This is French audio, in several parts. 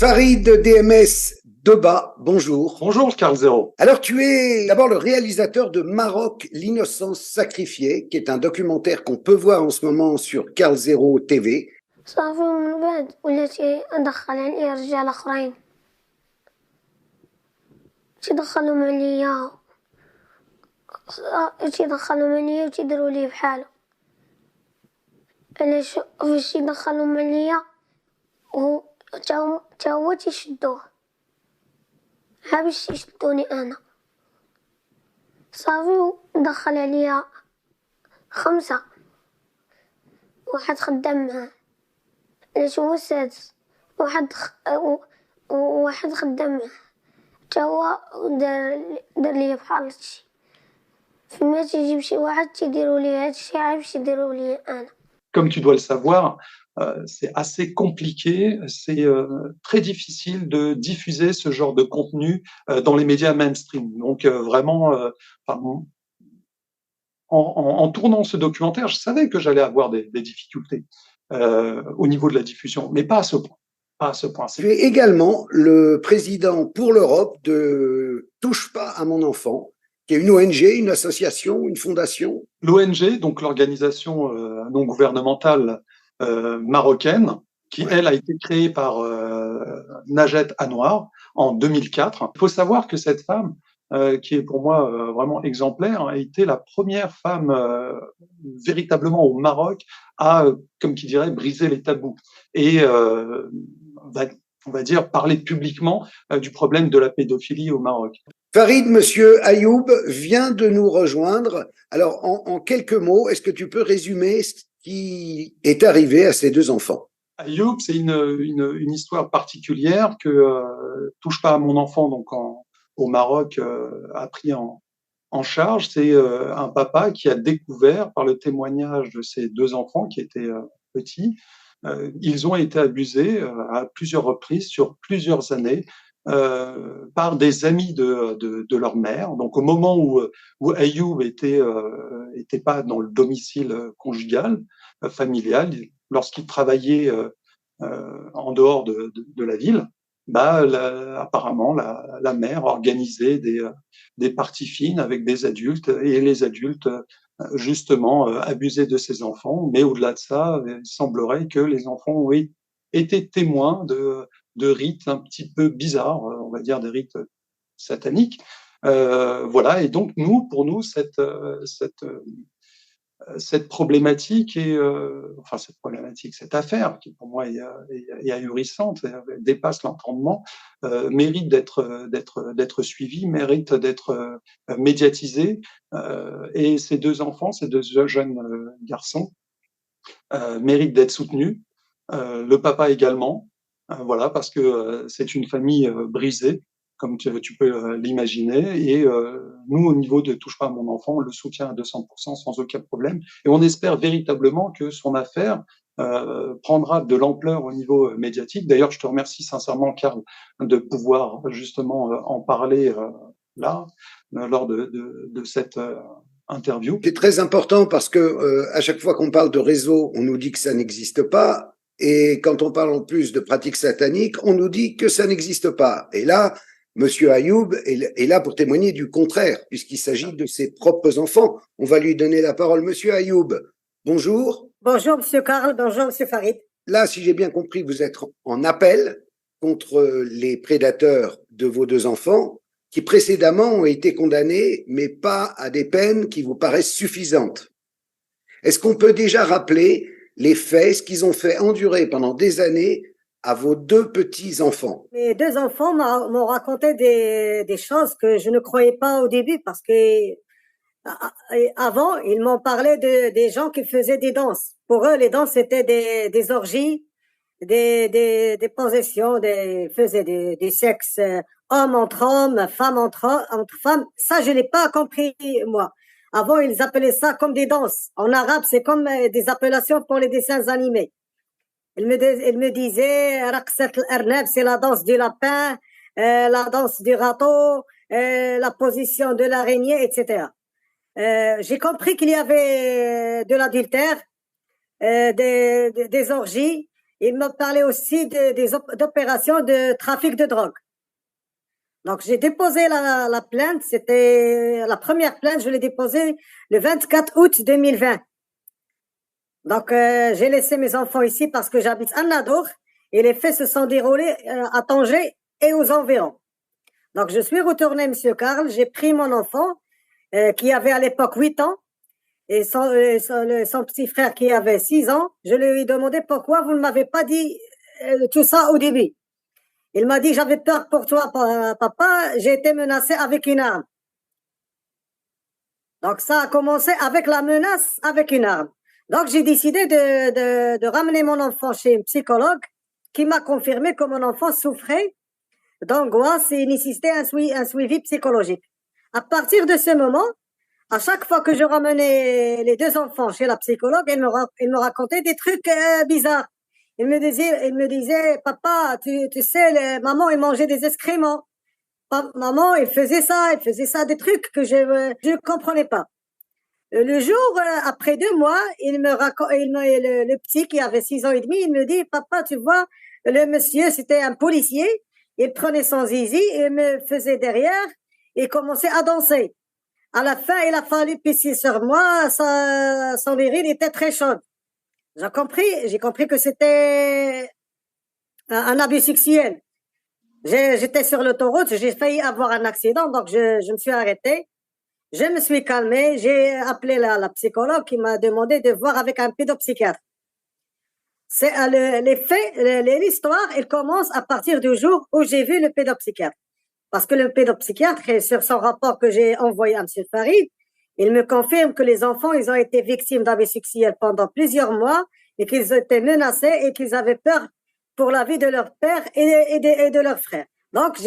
Farid DMS Deba, bonjour. Bonjour Carl Zero. Alors tu es d'abord le réalisateur de Maroc, l'innocence sacrifiée, qui est un documentaire qu'on peut voir en ce moment sur Carl Zero TV. صافي ومن بعد ولات ندخل عليه رجال اخرين تيدخلهم عليا وتيديروا لي بحالو علاش فاش يدخلهم عليا تا هو تيشدوه ها باش يشدوني انا صافي ودخل عليا 5 واحد خدام معاه علاش هو السادس واحد خدام معاه تا هو دار ليا بحال هادشي فما تيجيب شي واحد تيديروا ليه هادشي عا باش يديروا ليا انا. Comme tu dois le savoir, c'est assez compliqué, c'est très difficile de diffuser ce genre de contenu dans les médias mainstream. Donc vraiment, en tournant ce documentaire, je savais que j'allais avoir des difficultés au niveau de la diffusion, mais pas à ce point. Pas à ce point. Tu es également le président pour l'Europe de Touche pas à mon enfant, qui est une ONG, une association, une fondation. L'ONG, donc l'organisation non gouvernementale marocaine, qui elle a été créée par Najet Anouar en 2004. Il faut savoir que cette femme, qui est pour moi vraiment exemplaire, a été la première femme véritablement au Maroc à, comme qui dirait, briser les tabous et on va dire parler publiquement du problème de la pédophilie au Maroc. Farid, monsieur Ayoub vient de nous rejoindre. Alors, en quelques mots, est-ce que tu peux résumer ce qui est arrivé à ces 2 enfants? Ayoub, c'est une histoire particulière que Touche pas à mon enfant, donc au Maroc, a pris en charge. C'est un papa qui a découvert par le témoignage de ses 2 enfants qui étaient petits, ils ont été abusés à plusieurs reprises sur plusieurs années par des amis de leur mère. Donc au moment où Ayoub était pas dans le domicile conjugal, familial, lorsqu'il travaillait en dehors de la ville, apparemment la mère organisait des parties fines avec des adultes et les adultes justement abusaient de ces enfants. Mais au-delà de ça, il semblerait que les enfants ont été témoins de rites un petit peu bizarres, on va dire des rites sataniques. Voilà. Et donc pour nous, cette problématique cette affaire qui pour moi est ahurissante, dépasse l'entendement, mérite d'être suivie, mérite d'être médiatisée. Et ces 2 enfants, ces 2 jeunes garçons, méritent d'être soutenus. Le papa également, voilà, parce que c'est une famille brisée, comme tu peux l'imaginer. Et nous, au niveau de Touche pas à mon enfant, on le soutient à 200% sans aucun problème. Et on espère véritablement que son affaire prendra de l'ampleur au niveau médiatique. D'ailleurs, je te remercie sincèrement, Carl, de pouvoir justement en parler là, lors de cette interview. C'est très important parce que à chaque fois qu'on parle de réseau, on nous dit que ça n'existe pas. Et quand on parle en plus de pratiques sataniques, on nous dit que ça n'existe pas. Et là, monsieur Ayoub est là pour témoigner du contraire, puisqu'il s'agit de ses propres enfants. On va lui donner la parole. Monsieur Ayoub, bonjour. Bonjour, monsieur Karl. Bonjour, monsieur Farid. Là, si j'ai bien compris, vous êtes en appel contre les prédateurs de vos 2 enfants qui précédemment ont été condamnés, mais pas à des peines qui vous paraissent suffisantes. Est-ce qu'on peut déjà rappeler les faits, ce qu'ils ont fait endurer pendant des années à vos 2 petits-enfants? Mes 2 enfants m'ont raconté des choses que je ne croyais pas au début parce que avant, ils m'ont parlé des gens qui faisaient des danses. Pour eux, les danses, c'était des orgies, des possessions, faisaient des sexes hommes entre hommes, femmes entre femmes. Ça, je n'ai pas compris, moi. Avant, ils appelaient ça comme des danses. En arabe, c'est comme des appellations pour les dessins animés. Il me disait, Raqsat al-Arnab, c'est la danse du lapin, la danse du râteau, la position de l'araignée, etc. J'ai compris qu'il y avait de l'adultère, des orgies Il me parlait aussi d'opérations de trafic de drogue. Donc, j'ai déposé la plainte. C'était la première plainte, je l'ai déposée le 24 août 2020. Donc, j'ai laissé mes enfants ici parce que j'habite à Nadour et les faits se sont déroulés à Tanger et aux environs. Donc, je suis retournée, Monsieur Karl, j'ai pris mon enfant qui avait à l'époque 8 ans et son petit frère qui avait 6 ans. Je lui ai demandé pourquoi vous ne m'avez pas dit tout ça au début. Il m'a dit, j'avais peur pour toi, papa, j'ai été menacé avec une arme. Donc, ça a commencé avec la menace avec une arme. Donc, j'ai décidé de ramener mon enfant chez un psychologue qui m'a confirmé que mon enfant souffrait d'angoisse et nécessitait un suivi psychologique. À partir de ce moment, à chaque fois que je ramenais les deux enfants chez la psychologue, elle me racontait des trucs bizarres. Il me disait, papa, tu sais, maman, elle mangeait des excréments. Maman, elle faisait ça, des trucs que je comprenais pas. Le jour, après 2 mois, le petit qui avait 6 ans et demi, il me dit, papa, tu vois, le monsieur, c'était un policier, il prenait son zizi, il me faisait derrière, et commençait à danser. À la fin, il a fallu pisser sur moi, son urine était très chaude. J'ai compris que c'était un abus sexuel. J'étais sur l'autoroute, j'ai failli avoir un accident, donc je me suis arrêtée. Je me suis calmée, j'ai appelé la psychologue qui m'a demandé de voir avec un pédopsychiatre. C'est les faits, l'histoire, elle commence à partir du jour où j'ai vu le pédopsychiatre. Parce que le pédopsychiatre, sur son rapport que j'ai envoyé à M. Farid, il me confirme que les enfants, ils ont été victimes d'abus sexuels pendant plusieurs mois et qu'ils étaient menacés et qu'ils avaient peur pour la vie de leur père et de leur frère. Donc,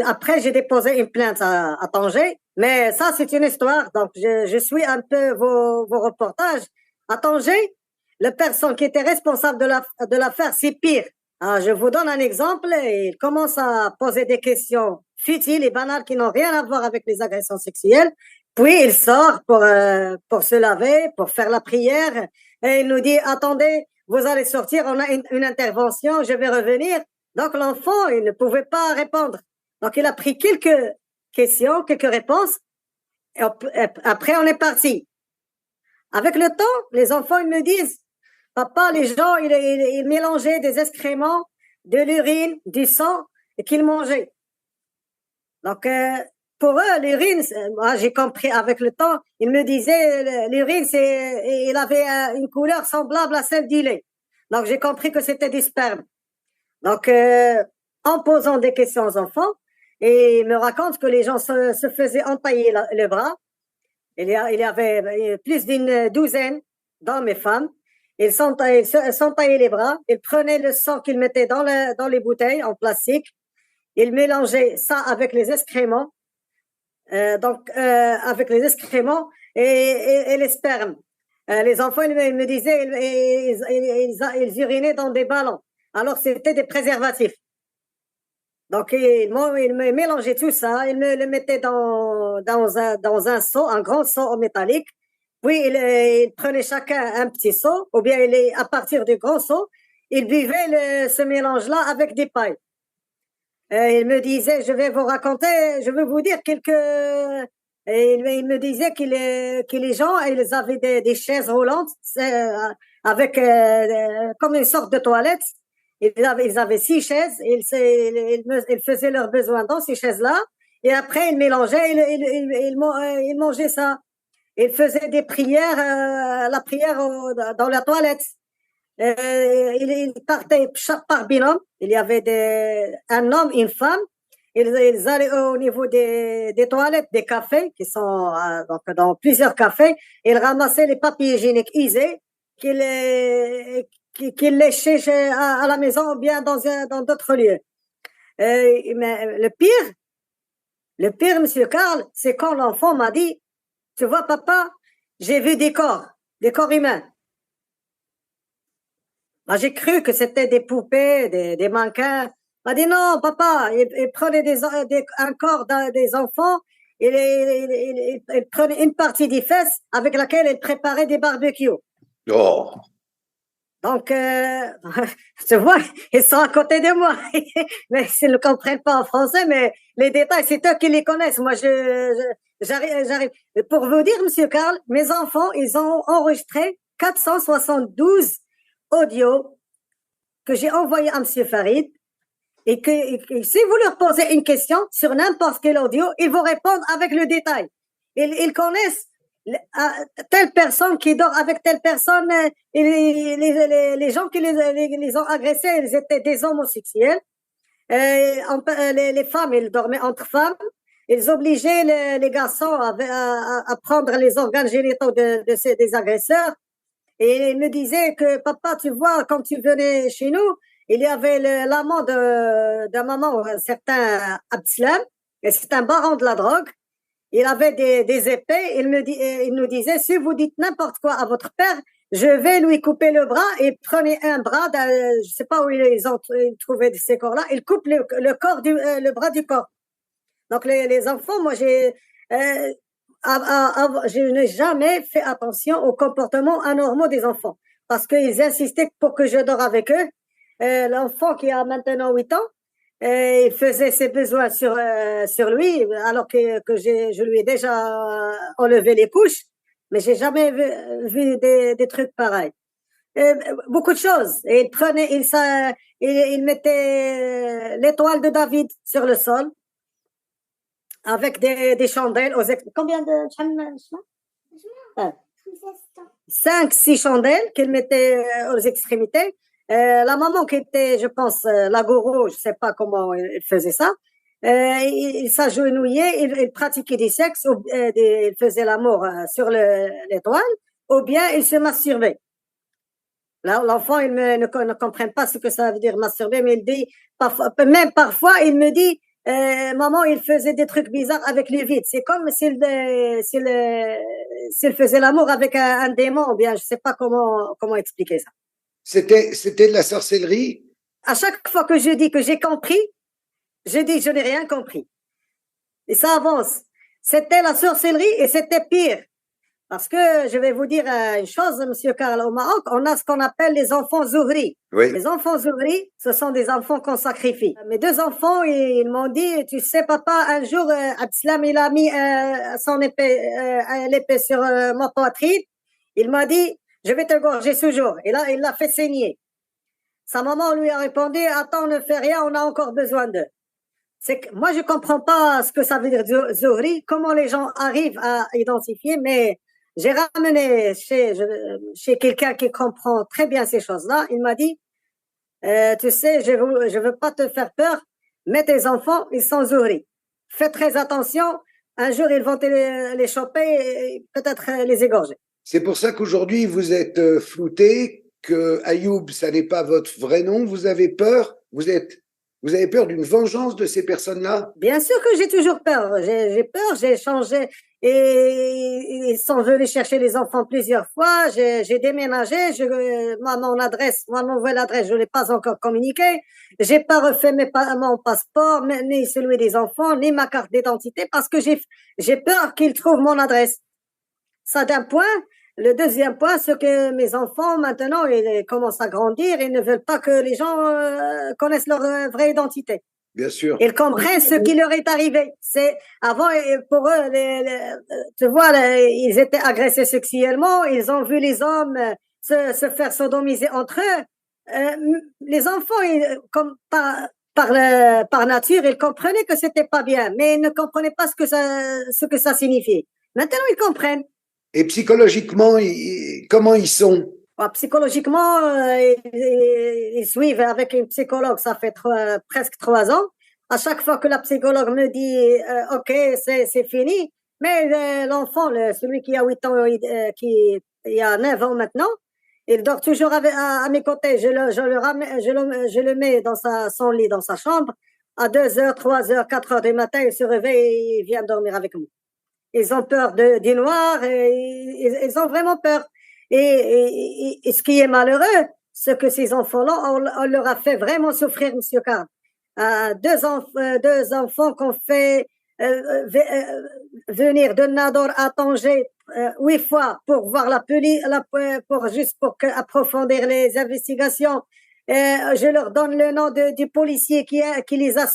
après, j'ai déposé une plainte à Tanger, mais ça, c'est une histoire. Donc, je suis un peu vos reportages. À Tanger, la personne qui était responsable de l'affaire, c'est pire. Alors, je vous donne un exemple. Il commence à poser des questions futiles et banales qui n'ont rien à voir avec les agressions sexuelles. Puis, il sort pour se laver, pour faire la prière. Et il nous dit, attendez, vous allez sortir, on a une intervention, je vais revenir. Donc, l'enfant, il ne pouvait pas répondre. Donc, il a pris quelques questions, quelques réponses. Et après, on est parti. Avec le temps, les enfants, ils me disent, papa, les gens, ils mélangeaient des excréments, de l'urine, du sang, et qu'ils mangeaient. Donc, pour eux, l'urine, moi, j'ai compris avec le temps, ils me disaient, l'urine, il avait une couleur semblable à celle du lait. Donc, j'ai compris que c'était du sperme. Donc, en posant des questions aux enfants, et ils me racontent que les gens se faisaient entailler le bras. Il y avait plus d'une douzaine d'hommes et femmes. Ils s'entaillaient les bras. Ils prenaient le sang qu'ils mettaient dans les bouteilles en plastique. Ils mélangeaient ça avec les excréments. Avec les excréments et les spermes. Les enfants, ils me disaient, ils urinaient dans des ballons. Alors, c'était des préservatifs. Donc, ils mélangeaient tout ça, ils me le mettaient dans un seau, un grand seau en métallique. Puis, ils prenaient chacun un petit seau, ou bien à partir du grand seau, ils buvaient ce mélange-là avec des pailles. Il me disait, je vais vous dire il me disait que les gens, ils avaient des chaises roulantes, avec, comme une sorte de toilette. Ils avaient 6 chaises, ils faisaient leurs besoins dans ces chaises-là, et après, ils mélangeaient, ils mangeaient ça. Ils faisaient des prières, la prière dans la toilette. Ils partaient par binôme. Il y avait un homme, une femme. Ils allaient au niveau des toilettes, des cafés, qui sont donc dans plusieurs cafés. Ils ramassaient les papiers hygiéniques usés qu'ils léchaient à la maison ou bien dans d'autres lieux. Mais le pire, Monsieur Karl, c'est quand l'enfant m'a dit, tu vois, papa, j'ai vu des corps humains. Moi, j'ai cru que c'était des poupées, des mannequins. Il m'a dit non, papa, il prenait un corps des enfants, il prenait une partie des fesses avec laquelle il préparait des barbecues. Oh. Donc, tu vois, ils sont à côté de moi. Mais ils ne comprennent pas en français, mais les détails, c'est eux qui les connaissent. Moi, j'arrive. Pour vous dire, Monsieur Karl, mes enfants, ils ont enregistré 472 audios que j'ai envoyés à Monsieur Farid. Et si vous leur posez une question sur n'importe quel audio, ils vont répondre avec le détail. Ils connaissent telle personne qui dort avec telle personne, les gens qui les ont agressés, ils étaient des homosexuels. Les femmes, ils dormaient entre femmes. Ils obligeaient les garçons à prendre les organes génitaux des agresseurs. Et ils me disaient que, papa, tu vois, quand tu venais chez nous, il y avait l'amant de maman, un certain Abdeslam, et c'est un baron de la drogue. Il avait des épées. Il nous disait, si vous dites n'importe quoi à votre père, je vais lui couper le bras. Et prenez un bras, je sais pas où ils trouvaient ces corps-là. Il coupe le corps le bras du corps. Donc les enfants, moi je n'ai jamais fait attention aux comportements anormaux des enfants parce qu'ils insistaient pour que je dors avec eux. L'enfant qui a maintenant 8 ans, il faisait ses besoins sur lui alors que je lui ai déjà enlevé les couches, mais j'ai jamais vu des trucs pareils. Beaucoup de choses. Et il mettait l'étoile de David sur le sol avec des chandelles. Combien de chandelles? 5-6 chandelles qu'il mettait aux extrémités. La maman qui était, je pense, la gourou, je sais pas comment il faisait ça, il s'agenouillait, il pratiquait du sexe, il faisait l'amour sur l'étoile, ou bien il se masturbait. Là, l'enfant, il ne comprend pas ce que ça veut dire masturber, mais il dit, parfois, il me dit, maman, il faisait des trucs bizarres avec le vide. C'est comme s'il faisait l'amour avec un démon, ou bien je sais pas comment expliquer ça. C'était de la sorcellerie? À chaque fois que je dis que j'ai compris, je dis je n'ai rien compris. Et ça avance. C'était la sorcellerie et c'était pire. Parce que je vais vous dire une chose, Monsieur Karl, au Maroc, on a ce qu'on appelle les enfants zohri. Oui. Les enfants zohri, ce sont des enfants qu'on sacrifie. Mes 2 enfants, ils m'ont dit, tu sais, papa, un jour, Abdeslam, il a mis l'épée sur ma poitrine. Il m'a dit, je vais te gorger ce jour. Et là, il l'a fait saigner. Sa maman lui a répondu, attends, ne fais rien, on a encore besoin d'eux. Moi, je comprends pas ce que ça veut dire zohri, comment les gens arrivent à identifier, mais j'ai ramené chez quelqu'un qui comprend très bien ces choses-là. Il m'a dit, tu sais, je veux pas te faire peur, mais tes enfants, ils sont zohri. Fais très attention. Un jour, ils vont les choper et peut-être les égorger. C'est pour ça qu'aujourd'hui, vous êtes flouté, que Ayoub, ça n'est pas votre vrai nom. Vous avez peur? Vous avez peur d'une vengeance de ces personnes-là? Bien sûr que j'ai toujours peur. J'ai peur, j'ai changé. Et ils sont venus chercher les enfants plusieurs fois. J'ai déménagé. Mon nouvelle adresse, je l'ai pas encore communiquée. J'ai pas refait mon passeport, ni celui des enfants, ni ma carte d'identité, parce que j'ai peur qu'ils trouvent mon adresse. Ça d'un point. Le deuxième point, c'est que mes enfants, maintenant, ils commencent à grandir et ne veulent pas que les gens connaissent leur vraie identité. Bien sûr. Ils comprennent ce qui leur est arrivé. Avant, pour eux, tu vois, ils étaient agressés sexuellement, ils ont vu les hommes se faire sodomiser entre eux. Les enfants, comme par nature, ils comprenaient que c'était pas bien, mais ils ne comprenaient pas ce que ça signifiait. Maintenant, ils comprennent. Et psychologiquement, comment ils sont? Psychologiquement, ils suivent avec une psychologue, ça fait presque 3 ans. À chaque fois que la psychologue me dit OK, c'est fini, mais l'enfant, celui qui a 8 ans, qui a 9 ans maintenant, il dort toujours à mes côtés. Je le mets dans son lit, dans sa chambre. À 2h, 3h, 4h du matin, il se réveille et il vient dormir avec moi. Ils ont peur du noir, ils ont vraiment peur. Et ce qui est malheureux, c'est que ces enfants-là, on leur a fait vraiment souffrir, Monsieur Karl. 2 enfants qu'on fait venir de Nador à Tanger 8 fois pour voir la police, pour approfondir les investigations. Je leur donne le nom du policier qui les a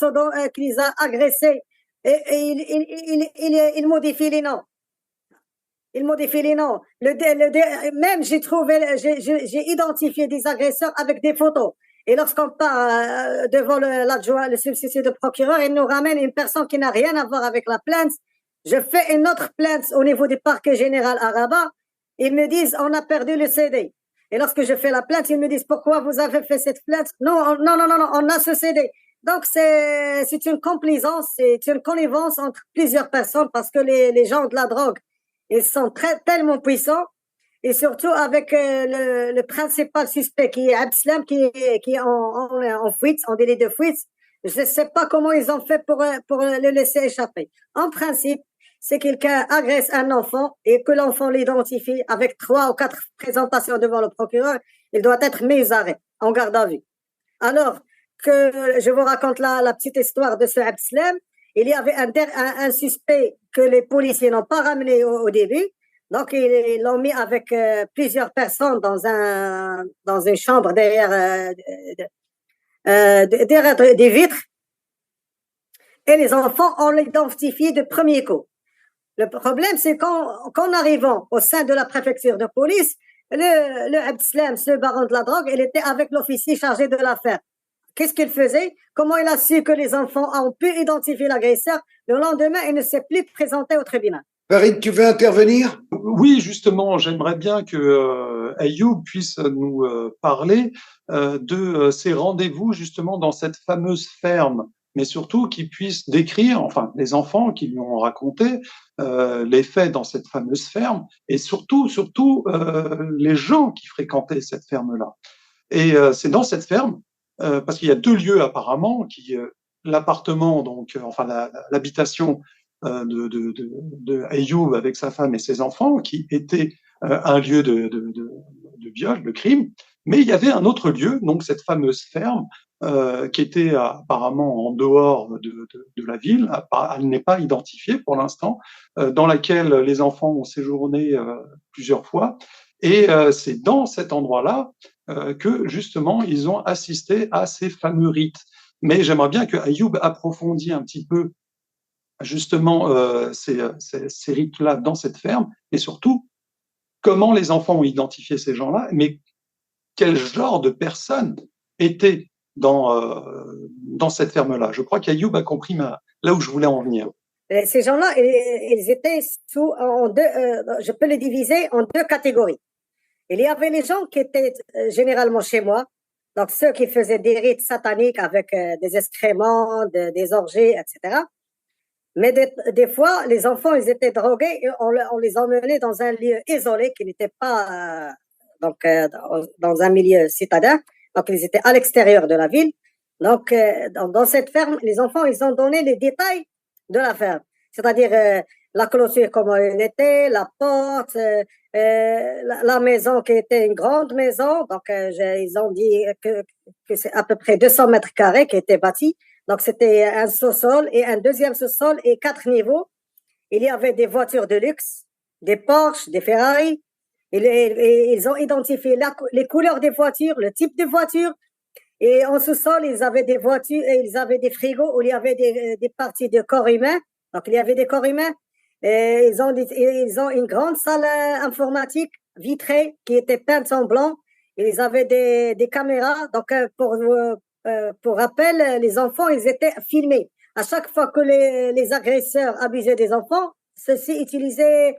agressés et il modifie les noms. Il modifie les noms. Même j'ai identifié des agresseurs avec des photos. Et lorsqu'on part devant l'adjoint, le substitut de procureur, il nous ramène une personne qui n'a rien à voir avec la plainte. Je fais une autre plainte au niveau du parquet général à Rabat. Ils me disent, on a perdu le CD. Et lorsque je fais la plainte, ils me disent, pourquoi vous avez fait cette plainte? Non, on a ce CD. Donc, c'est une complaisance, c'est une connivence entre plusieurs personnes parce que les gens de la drogue, ils sont tellement puissants. Et surtout avec le principal suspect qui est Abdeslam, qui est en fuite, en délit de fuite. Je ne sais pas comment ils ont fait pour le laisser échapper. En principe, c'est quelqu'un agresse un enfant et que l'enfant l'identifie avec 3 ou 4 présentations devant le procureur, il doit être mis à arrêt, en garde à vue. Alors que je vous raconte la petite histoire de ce Abdeslam, il y avait un suspect que les policiers n'ont pas ramené au début. Donc, ils l'ont mis avec plusieurs personnes dans une chambre derrière des vitres. Et les enfants, on l'identifié de premier coup. Le problème, c'est qu'en arrivant au sein de la préfecture de police, le Abdeslam, ce baron de la drogue, il était avec l'officier chargé de l'affaire. Qu'est-ce qu'il faisait? Comment il a su que les enfants ont pu identifier l'agresseur? Le lendemain, il ne s'est plus présenté au tribunal. Farid, tu veux intervenir? Oui, justement, j'aimerais bien que Ayoub puisse nous parler de ces rendez-vous justement dans cette fameuse ferme, mais surtout qu'il puisse décrire, enfin, les enfants qui lui ont raconté les faits dans cette fameuse ferme, et surtout les gens qui fréquentaient cette ferme-là. Et c'est dans cette ferme, parce qu'il y a 2 lieux apparemment, l'appartement, donc, enfin l'habitation de Ayoub avec sa femme et ses enfants, qui était un lieu de viol, de crime, mais il y avait un autre lieu, donc cette fameuse ferme, qui était apparemment en dehors de la ville, elle n'est pas identifiée pour l'instant, dans laquelle les enfants ont séjourné plusieurs fois, et c'est dans cet endroit-là que justement ils ont assisté à ces fameux rites. Mais j'aimerais bien que Ayoub approfondisse un petit peu justement ces rites-là dans cette ferme, et surtout comment les enfants ont identifié ces gens-là, mais quel genre de personnes étaient dans cette ferme-là. Je crois qu'Ayoub a compris là où je voulais en venir. Ces gens-là, ils étaient je peux les diviser en 2 catégories. Il y avait les gens qui étaient généralement chez moi, donc ceux qui faisaient des rites sataniques avec des excréments, des orgies, etc. Mais des fois, les enfants, ils étaient drogués et on les emmenait dans un lieu isolé qui n'était pas dans un milieu citadin. Donc, ils étaient à l'extérieur de la ville. Donc, dans cette ferme, les enfants, ils ont donné les détails de la ferme. C'est-à-dire la clôture, comment elle était, la porte, la maison qui était une grande maison. Donc, ils ont dit que c'est à peu près 200 mètres carrés qui étaient bâtis. Donc, c'était un sous-sol et un deuxième sous-sol et 4 niveaux. Il y avait des voitures de luxe, des Porsche, des Ferrari. Ils ont identifié les couleurs des voitures, le type de voiture. Et en sous-sol, ils avaient des voitures et ils avaient des frigos où il y avait des parties de corps humains. Donc, il y avait des corps humains. Et ils ont une grande salle informatique vitrée qui était peinte en blanc. Et ils avaient des caméras. Donc, pour rappel, les enfants, ils étaient filmés. À chaque fois que les agresseurs abusaient des enfants, ceux-ci utilisaient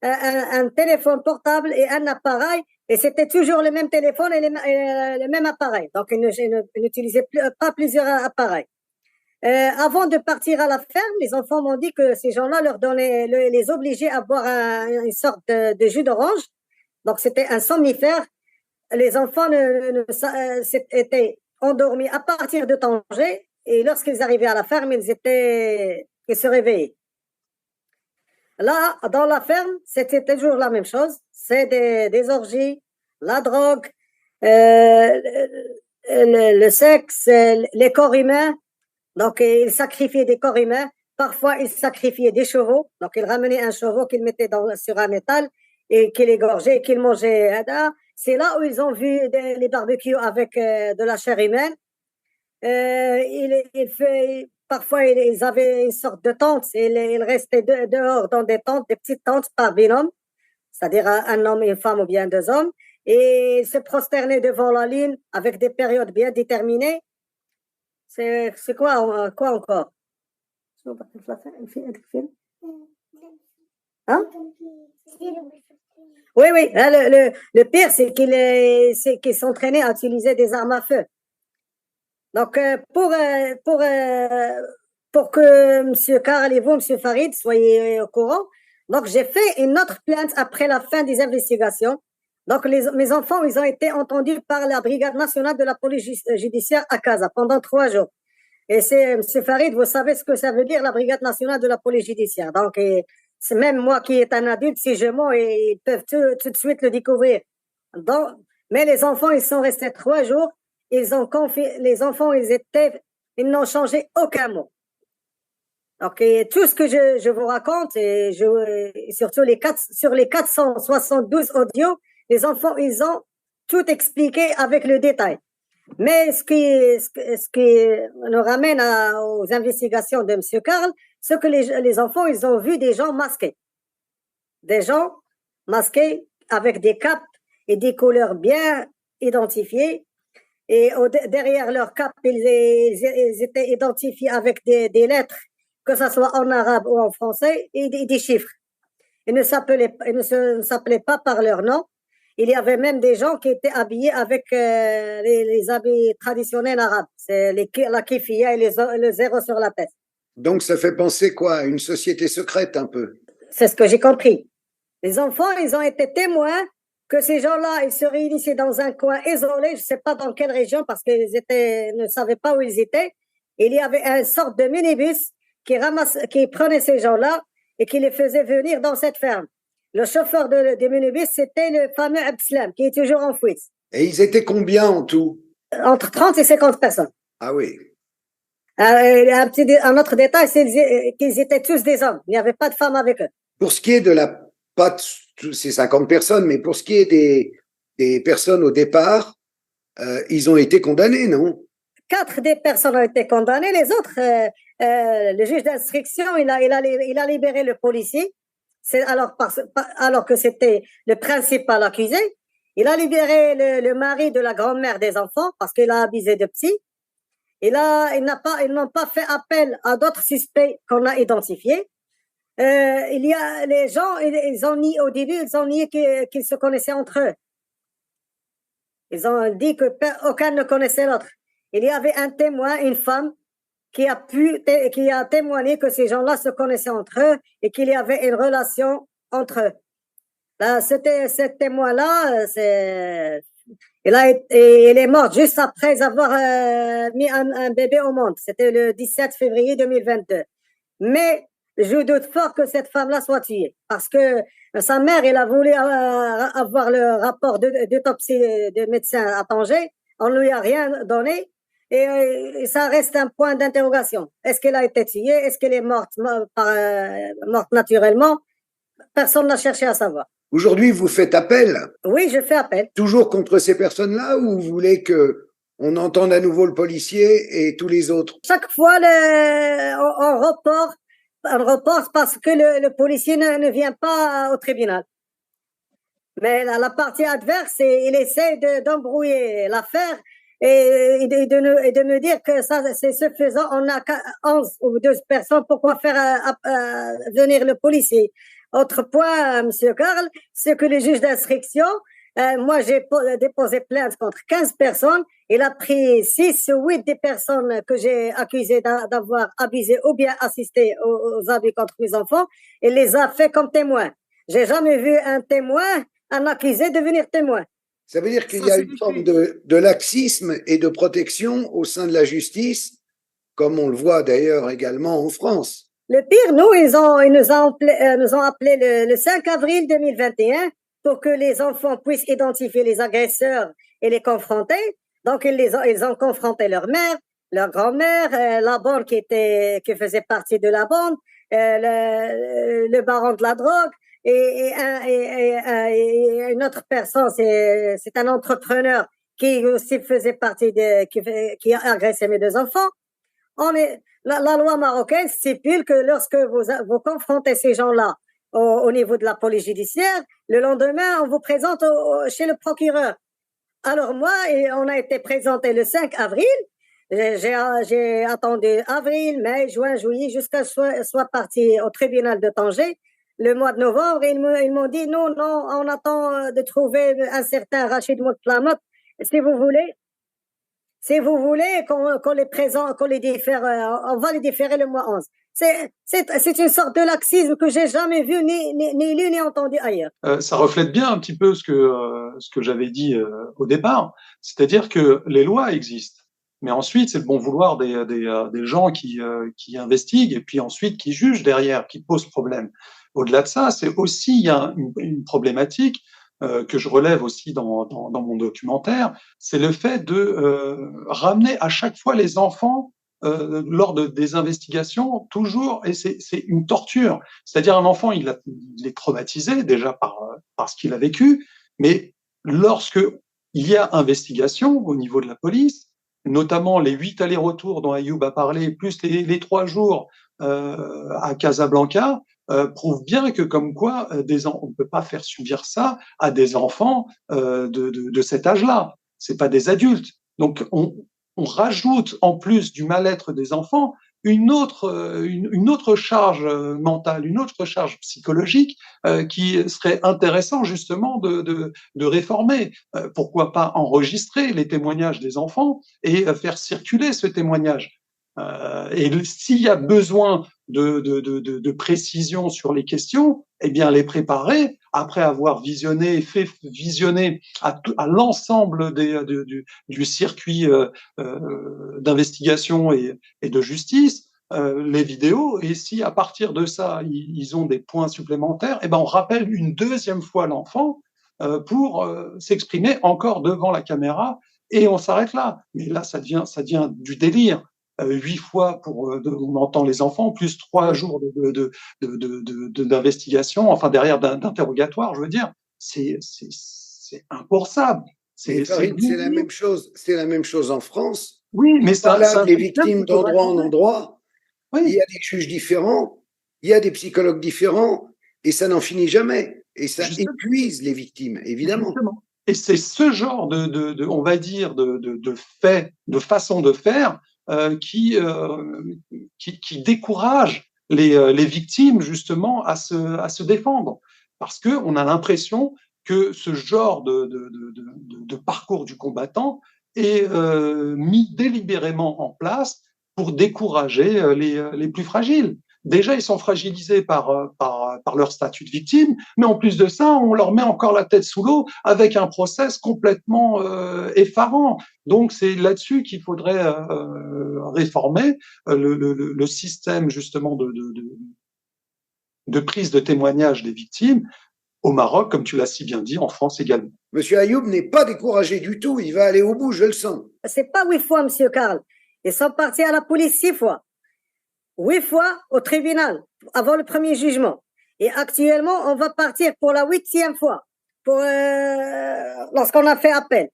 un téléphone portable et un appareil, et c'était toujours le même téléphone et le même appareil. Donc, ils n'utilisaient pas plusieurs appareils. Avant de partir à la ferme, les enfants m'ont dit que ces gens-là les obligeaient à boire une sorte de jus d'orange. Donc, c'était un somnifère. Les enfants étaient endormis à partir de Tanger, et lorsqu'ils arrivaient à la ferme, ils se réveillaient. Là, dans la ferme, c'était toujours la même chose. C'est des orgies, la drogue, le sexe, les corps humains. Donc, ils sacrifiaient des corps humains. Parfois, ils sacrifiaient des chevaux. Donc, ils ramenaient un chevaux qu'ils mettaient sur un étal et qu'ils égorgeaient et qu'ils mangeaient. C'est là où ils ont vu les barbecues avec de la chair humaine. Parfois, ils avaient une sorte de tente. Ils restaient dehors dans des tentes, des petites tentes par binôme, c'est-à-dire un homme et une femme ou bien deux hommes. Et ils se prosternaient devant la lune avec des périodes bien déterminées. C'est quoi encore? Hein? Oui, oui. Le pire, c'est qu'ils s'entraînaient à utiliser des armes à feu. Donc, pour que M. Karl et vous, M. Farid, soyez au courant, donc j'ai fait une autre plainte après la fin des investigations. Donc, mes enfants, ils ont été entendus par la Brigade nationale de la police judiciaire à Casa pendant 3 jours. Et c'est, M. Farid, vous savez ce que ça veut dire, la Brigade nationale de la police judiciaire. Donc, c'est même moi qui est un adulte, si je mens, et ils peuvent tout de suite le découvrir. Donc, mais les enfants, ils sont restés 3 jours. Les enfants, ils n'ont changé aucun mot. Donc, et tout ce que je vous raconte, et surtout sur les 472 audios, les enfants, ils ont tout expliqué avec le détail. Mais ce qui nous ramène aux investigations de M. Karl, c'est que les enfants, ils ont vu des gens masqués. Des gens masqués avec des capes et des couleurs bien identifiées. Et derrière leur cape, ils étaient identifiés avec des lettres, que ce soit en arabe ou en français, et des chiffres. Ils ne s'appelaient pas par leur nom. Il y avait même des gens qui étaient habillés avec les habits traditionnels arabes. C'est la kifia et le zéro sur la tête. Donc, ça fait penser quoi? À une société secrète un peu. C'est ce que j'ai compris. Les enfants, ils ont été témoins que ces gens-là, ils se réunissaient dans un coin isolé, je ne sais pas dans quelle région, parce qu'ils ne savaient pas où ils étaient. Il y avait une sorte de minibus qui prenait ces gens-là et qui les faisait venir dans cette ferme. Le chauffeur de minibus, c'était le fameux Abslam, qui est toujours en fuite. Et ils étaient combien en tout? Entre 30 et 50 personnes. Ah oui. Un autre détail, c'est qu'ils étaient tous des hommes. Il n'y avait pas de femmes avec eux. Pour ce qui est de pas ces 50 personnes, mais pour ce qui est des personnes au départ, ils ont été condamnés, non? 4 des personnes ont été condamnées. Les autres, le juge d'instruction, il a libéré le policier. Alors que c'était le principal accusé. Il a libéré le mari de la grand-mère des enfants parce qu'il a abusé de psy. Ils n'ont pas fait appel à d'autres suspects qu'on a identifiés. Les gens, ils ont nié au début, ils ont nié qu'ils se connaissaient entre eux. Ils ont dit qu'aucun ne connaissait l'autre. Il y avait un témoin, une femme, qui a témoigné que ces gens-là se connaissaient entre eux et qu'il y avait une relation entre eux. Là, ce témoin-là, il est mort juste après avoir mis un bébé au monde. C'était le 17 février 2022. Mais je doute fort que cette femme-là soit tuée parce que sa mère, elle a voulu avoir le rapport d'autopsie de médecin à Tanger. On ne lui a rien donné. Et ça reste un point d'interrogation. Est-ce qu'elle a été tuée? Est-ce qu'elle est morte naturellement? Personne n'a cherché à savoir. Aujourd'hui, vous faites appel? Oui, je fais appel. Toujours contre ces personnes-là ou vous voulez qu'on entende à nouveau le policier et tous les autres? Chaque fois, on reporte parce que le policier ne vient pas au tribunal. Mais la partie adverse, il essaie d'embrouiller l'affaire. Et de me dire que ça, c'est suffisant, on a 11 ou 12 personnes, pourquoi faire venir le policier? Autre point, M. Karl, c'est que le juge d'instruction, moi j'ai déposé plainte contre 15 personnes, il a pris 6 ou 8 des personnes que j'ai accusées d'avoir abusé ou bien assisté aux abus contre mes enfants, et les a fait comme témoins. J'ai jamais vu un accusé devenir témoin. Ça veut dire qu'il y a une forme de laxisme et de protection au sein de la justice, comme on le voit d'ailleurs également en France. Le pire, ils nous ont appelé le 5 avril 2021 pour que les enfants puissent identifier les agresseurs et les confronter. Donc, ils ont confronté leur mère, leur grand-mère, la bande qui faisait partie de la bande, le baron de la drogue, et une autre personne, c'est un entrepreneur qui aussi faisait partie qui a agressé mes 2 enfants. La loi marocaine stipule que lorsque vous confrontez ces gens-là au niveau de la police judiciaire, le lendemain, on vous présente chez le procureur. Alors moi, on a été présenté le 5 avril. J'ai attendu avril, mai, juin, juillet, jusqu'à soit parti au tribunal de Tanger. Le mois de novembre, ils m'ont dit non, on attend de trouver un certain Rachid Moutlamat. Si vous voulez qu'on les diffère, on va les différer le mois 11. C'est une sorte de laxisme que j'ai jamais vu ni lu ni entendu ailleurs. Ça reflète bien un petit peu ce que j'avais dit au départ, c'est-à-dire que les lois existent, mais ensuite c'est le bon vouloir des gens qui investiguent et puis ensuite qui jugent derrière, qui posent problème. Au-delà de ça, c'est aussi il y a une problématique que je relève aussi dans mon documentaire, c'est le fait de ramener à chaque fois les enfants lors des investigations, toujours, et c'est une torture. C'est-à-dire un enfant, il est traumatisé déjà par ce qu'il a vécu, mais lorsque il y a investigation au niveau de la police, notamment les 8 allers-retours dont Ayoub a parlé, plus les 3 jours à Casablanca, prouve bien que comme quoi on ne peut pas faire subir ça à des enfants de cet âge-là. C'est pas des adultes. Donc on rajoute en plus du mal-être des enfants une autre charge mentale, une autre charge psychologique qui serait intéressant justement de réformer. Pourquoi pas enregistrer les témoignages des enfants et faire circuler ce témoignage. Et s'il y a besoin de précision sur les questions, eh bien les préparer après avoir fait visionner à l'ensemble du circuit d'investigation et de justice les vidéos. Et si à partir de ça ils ont des points supplémentaires, eh ben on rappelle une deuxième fois l'enfant pour s'exprimer encore devant la caméra et on s'arrête là. Mais là ça devient du délire. 8 fois on entend les enfants, plus 3 jours d'investigation, enfin derrière d'interrogatoire, je veux dire, c'est impensable. C'est la même chose. C'est la même chose en France. Oui, mais ça les victimes d'endroit en endroit. Oui. Il y a des juges différents, il y a des psychologues différents, et ça n'en finit jamais. Et ça épuise les victimes, évidemment. Justement. Et c'est ce genre on va dire, de façon de faire qui décourage les victimes justement à se défendre, parce que on a l'impression que ce genre de parcours du combattant est mis délibérément en place pour décourager les plus fragiles. Déjà, ils sont fragilisés par leur statut de victime, mais en plus de ça, on leur met encore la tête sous l'eau avec un process complètement effarant. Donc, c'est là-dessus qu'il faudrait réformer le système justement de prise de témoignage des victimes au Maroc, comme tu l'as si bien dit, en France également. Monsieur Ayoub n'est pas découragé du tout, il va aller au bout, je le sens. C'est pas 8 fois, monsieur Karl. Ils sont partis à la police 6 fois. 8 fois au tribunal avant le premier jugement. Et actuellement, on va partir pour la 8e fois lorsqu'on a fait appel.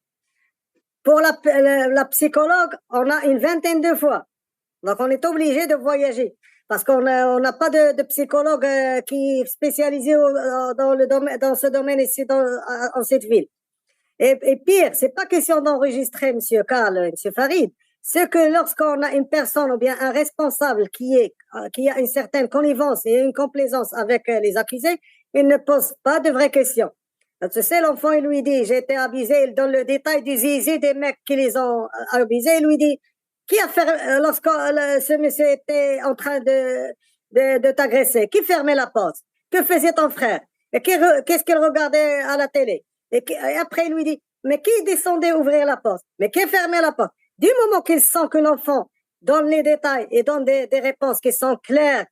Pour la psychologue, on a une 20aine de fois. Donc, on est obligé de voyager parce qu'on n'a pas de psychologue qui est spécialisé dans ce domaine ici en cette ville. Et pire, c'est pas question d'enregistrer, monsieur Karl, monsieur Farid. C'est que lorsqu'on a une personne ou bien un responsable qui a une certaine connivence et une complaisance avec les accusés, il ne pose pas de vraies questions. Tu sais, l'enfant, il lui dit, j'ai été abusé, il donne le détail du zizi des mecs qui les ont abusés, il lui dit, qui a fait, lorsque ce monsieur était en train de t'agresser, qui fermait la porte? Que faisait ton frère? Et qu'est-ce qu'il regardait à la télé? Et après, il lui dit, mais qui descendait ouvrir la porte? Mais qui fermait la porte? Du moment qu'il sent que l'enfant donne les détails et donne des réponses qui sont claires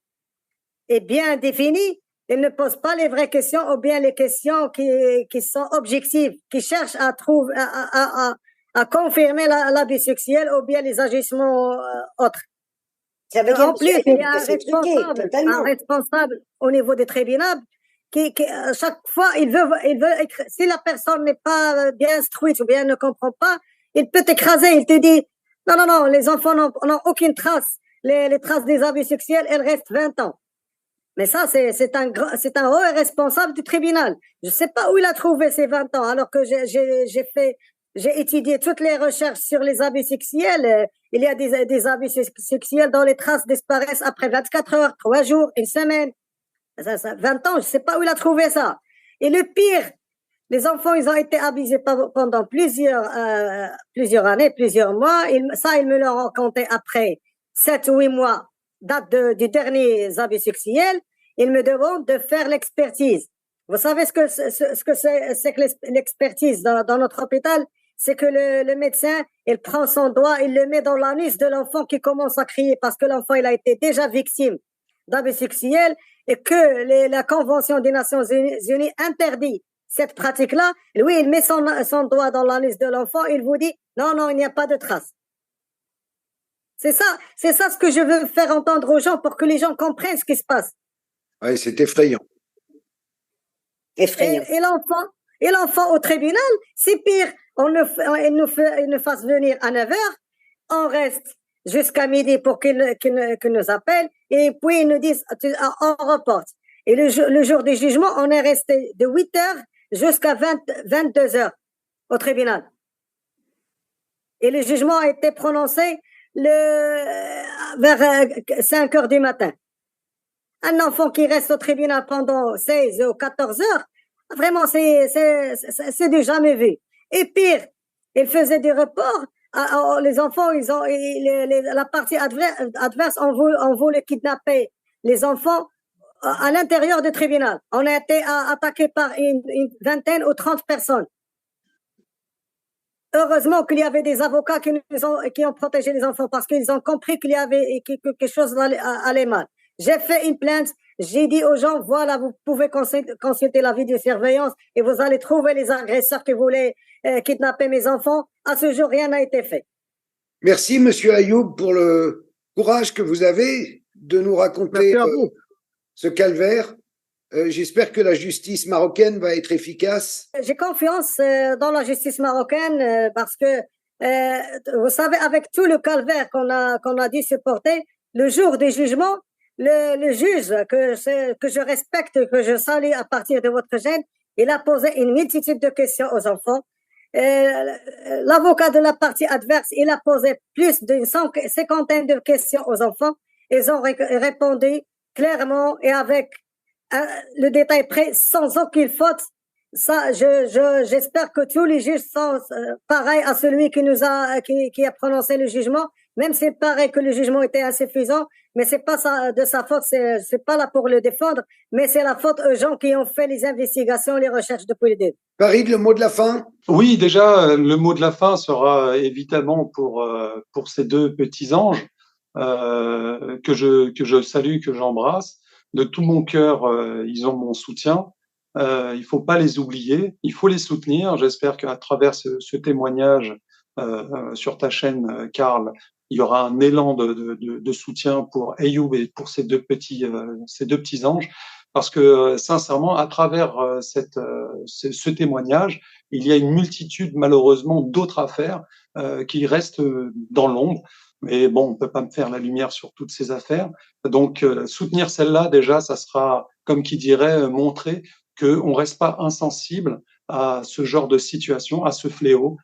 et bien définies, il ne pose pas les vraies questions ou bien les questions qui sont objectives, qui cherchent à à confirmer l'abus sexuel ou bien les agissements autres. Ça veut dire En plus, il y a c'est truqué, un totalement. responsable au niveau des tribunaux qui à chaque fois, il veut si la personne n'est pas bien instruite ou bien ne comprend pas, il peut t'écraser. Il te dit, non, les enfants n'ont aucune trace. Les traces des abus sexuels, elles restent 20 ans. Mais ça, c'est un haut responsable du tribunal. Je sais pas où il a trouvé ces 20 ans, alors que j'ai étudié toutes les recherches sur les abus sexuels. Il y a des abus sexuels dont les traces disparaissent après 24 heures, 3 jours, une semaine. 20 ans, je sais pas où il a trouvé ça. Et le pire, les enfants, ils ont été abusés pendant plusieurs années, plusieurs mois. Ils me l'ont raconté après 7 ou 8 mois, date du dernier abus sexuel. Ils me demandent de faire l'expertise. Vous savez ce que c'est que l'expertise dans notre hôpital? C'est que le médecin, il prend son doigt, il le met dans l'anus de l'enfant qui commence à crier parce que l'enfant, il a été déjà victime d'abus sexuels et que la Convention des Nations Unies interdit cette pratique-là. Lui, il met son doigt dans l'anus de l'enfant, il vous dit, non, il n'y a pas de trace. C'est ça ce que je veux faire entendre aux gens pour que les gens comprennent ce qui se passe. Oui, c'est effrayant. Effrayant. Et l'enfant au tribunal, c'est pire. Il nous fasse venir à 9h, on reste jusqu'à midi pour qu'il nous appelle, et puis ils nous disent, on reporte. Et le jour du jugement, on est resté de 8h jusqu'à 22h au tribunal. Et le jugement a été prononcé vers 5h du matin. Un enfant qui reste au tribunal pendant 16 ou 14 heures, vraiment, c'est du jamais vu. Et pire, il faisait des reports. Les enfants, la partie adverse, on voulait kidnapper les enfants à l'intérieur du tribunal. On a été attaqué par une vingtaine ou 30 personnes. Heureusement qu'il y avait des avocats qui ont protégé les enfants parce qu'ils ont compris qu'il y avait quelque chose allait mal. J'ai fait une plainte, j'ai dit aux gens, voilà, vous pouvez consulter la vidéosurveillance et vous allez trouver les agresseurs qui voulaient kidnapper mes enfants. À ce jour, rien n'a été fait. Merci, Monsieur Ayoub, pour le courage que vous avez de nous raconter ce calvaire. J'espère que la justice marocaine va être efficace. J'ai confiance dans la justice marocaine parce que, vous savez, avec tout le calvaire qu'on a dû supporter, le jour du jugement, le juge que je respecte, que je salue à partir de votre chaîne, il a posé une multitude de questions aux enfants. L'avocat de la partie adverse, il a posé plus d'une cinquantaine de questions aux enfants. Ils ont répondu clairement et avec le détail près, sans aucune faute. Ça, j'espère que tous les juges sont pareils à celui qui a prononcé le jugement. Même si c'est pareil que le jugement était insuffisant, mais c'est pas de sa faute, c'est pas là pour le défendre, mais c'est la faute aux gens qui ont fait les investigations, les recherches depuis le début. Farid, le mot de la fin? Oui, déjà, le mot de la fin sera évidemment pour ces deux petits anges que je salue, que j'embrasse. De tout mon cœur, ils ont mon soutien. Il faut pas les oublier, il faut les soutenir. J'espère qu'à travers ce témoignage sur ta chaîne, Karl, il y aura un élan de soutien pour Ayoub et pour ces deux petits anges, parce que sincèrement, à travers ce témoignage, il y a une multitude malheureusement d'autres affaires qui restent dans l'ombre. Mais bon, on peut pas me faire la lumière sur toutes ces affaires. Donc, soutenir celle-là, déjà, ça sera, comme qui dirait, montrer qu'on reste pas insensible à ce genre de situation, à ce fléau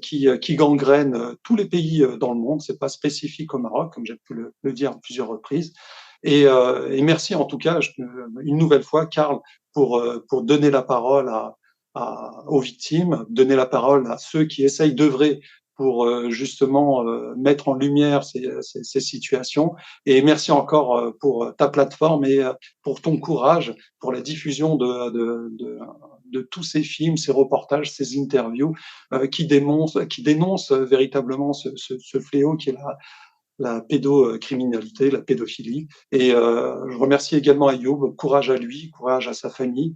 qui gangrène tous les pays dans le monde. C'est pas spécifique au Maroc, comme j'ai pu le dire à plusieurs reprises. Et merci en tout cas une nouvelle fois, Karl, pour donner la parole aux victimes, donner la parole à ceux qui essayent d'œuvrer pour justement mettre en lumière ces situations. Et merci encore pour ta plateforme et pour ton courage, pour la diffusion de tous ces films, ces reportages, ces interviews qui dénoncent véritablement ce fléau qui est la pédocriminalité, la pédophilie. Et je remercie également Ayoub, courage à lui, courage à sa famille,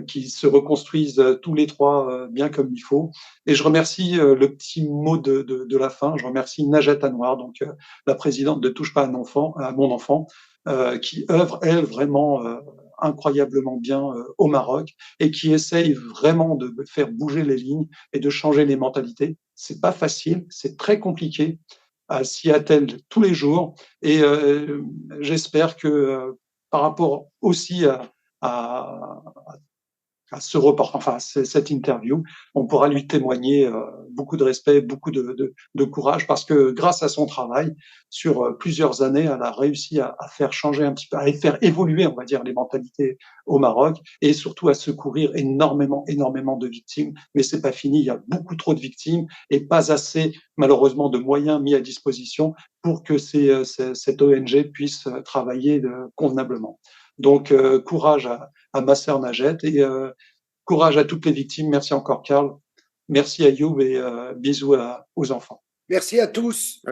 qui se reconstruisent tous les trois bien comme il faut. Et je remercie le petit mot de la fin, je remercie Najat Anwar, donc la présidente de Touche pas à mon enfant, qui œuvre, elle, vraiment incroyablement bien au Maroc et qui essaye vraiment de faire bouger les lignes et de changer les mentalités. C'est pas facile, c'est très compliqué à s'y attelle tous les jours et j'espère que par rapport aussi à ce report, enfin cette interview, on pourra lui témoigner beaucoup de respect, beaucoup de courage, parce que grâce à son travail sur plusieurs années, elle a réussi à faire changer un petit peu, à faire évoluer, on va dire, les mentalités au Maroc, et surtout à secourir énormément de victimes. Mais c'est pas fini, il y a beaucoup trop de victimes et pas assez, malheureusement, de moyens mis à disposition pour que cette ONG puisse travailler convenablement. Donc, courage à ma sœur Najat et courage à toutes les victimes. Merci encore, Karl. Merci à Ayoub et bisous aux enfants. Merci à tous.